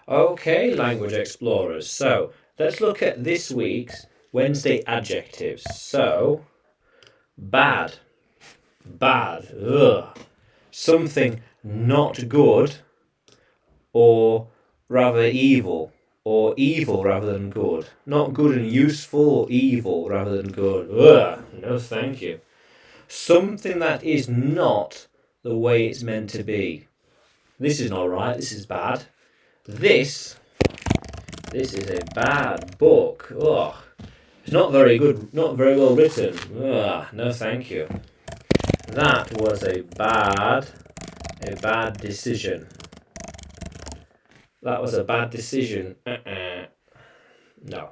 Okay, language explorers. So let's look at this week's Wednesday adjectives. So, bad, bad, ugh. Something not good, or rather evil, or evil rather than good. Not good and useful, or evil rather than good. Ugh, no thank you. Something that is not the way it's meant to be. This is not right, this is bad. This is a bad book. Ugh. It's not very good, not very well written. Ugh, no thank you. That was a bad decision. That was a bad decision. No.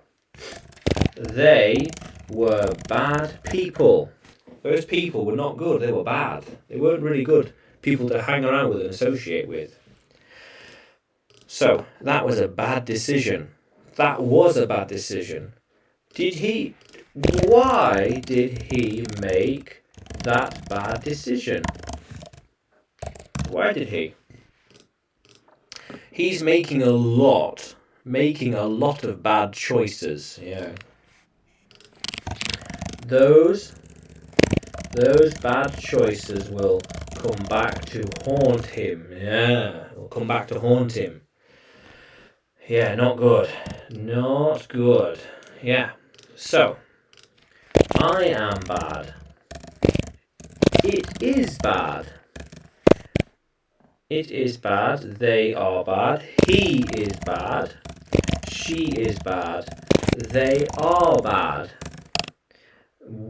They were bad people. Those people were not good, they were bad. They weren't really good people to hang around with and associate with. So, that was a bad decision. That was a bad decision. Why did he make that bad decision? Why did he? He's making a lot of bad choices. Yeah. Those bad choices will come back to haunt him. Yeah, will come back to haunt him. Yeah, not good. Not good. Yeah. So, I am bad. It is bad. It is bad. They are bad. He is bad. She is bad. They are bad.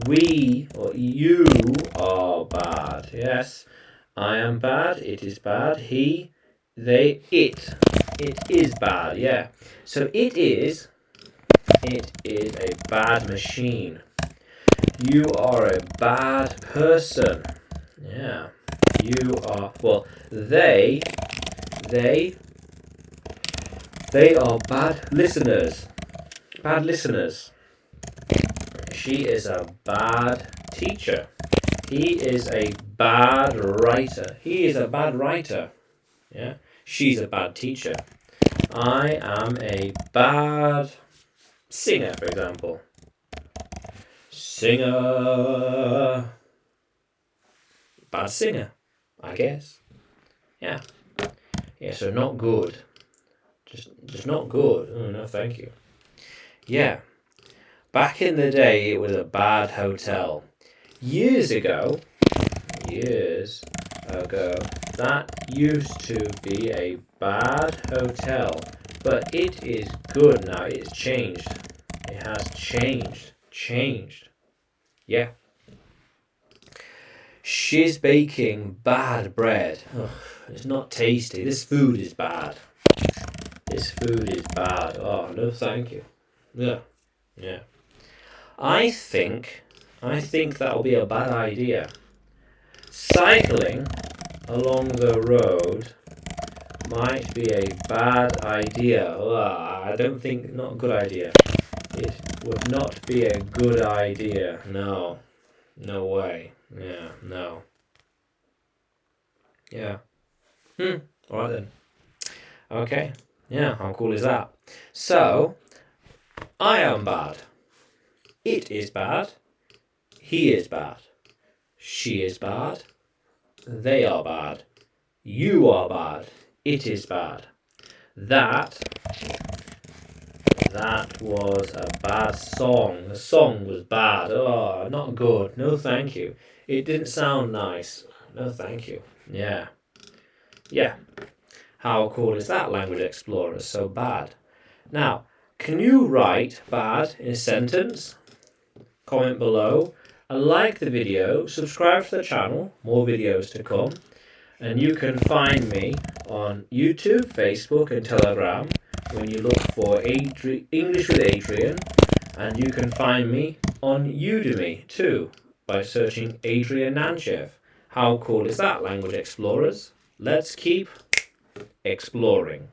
We or you are bad. Yes. I am bad. It is bad. He, they, it. It is bad. Yeah. So it is a bad machine. You are a bad person. Yeah. You are, well, they are bad listeners. Bad listeners. She is a bad teacher. He is a bad writer. He is a bad writer. Yeah. She's a bad teacher. I am a bad singer, for example. Singer. Bad singer, I guess. Yeah. Yeah, so not good. Just not good. Oh, no, thank you. Yeah. Back in the day, it was a bad hotel. Years ago, that used to be a bad hotel. But it is good now. It's changed. It has changed. Yeah. She's baking bad bread. Ugh, it's not tasty. This food is bad. Oh, no thank you. Yeah. I think that'll be a bad idea. Cycling along the road might be a bad idea. I don't think, not a good idea. It would not be a good idea. No way. Yeah, no. Yeah. Alright then. Okay. Yeah, how cool is that? So, I am bad. It is bad. He is bad. She is bad. They are bad. You are bad. It is bad. That was a bad song. The song was bad. Oh, not good. No thank you. It didn't sound nice. No thank you. Yeah. How cool is that, Language Explorer? So bad. Now, can you write bad in a sentence? Comment below. And like the video. Subscribe to the channel. More videos to come. And you can find me on YouTube, Facebook and Telegram when you look for English with Adrian. And you can find me on Udemy too by searching Adrian Nanchev. How cool is that, Language Explorers? Let's keep exploring.